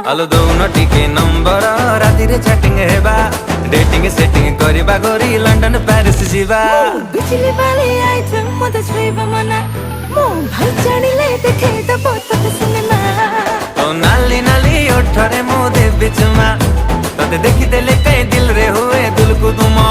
आलो दौन टिके नंबर राति रे चैटिंग हेबा डेटिंग सेटिंग करिबा गोरी लंडन पेरिस जीवा बिजली वाली आइटम मत छुइबा मना मो भल जानिले देखे त बहुत सिनेमा तो नाली नाली ओठरे मो दे बिचमा तते देखि देले कई दिल रे हुए दिल को तुमा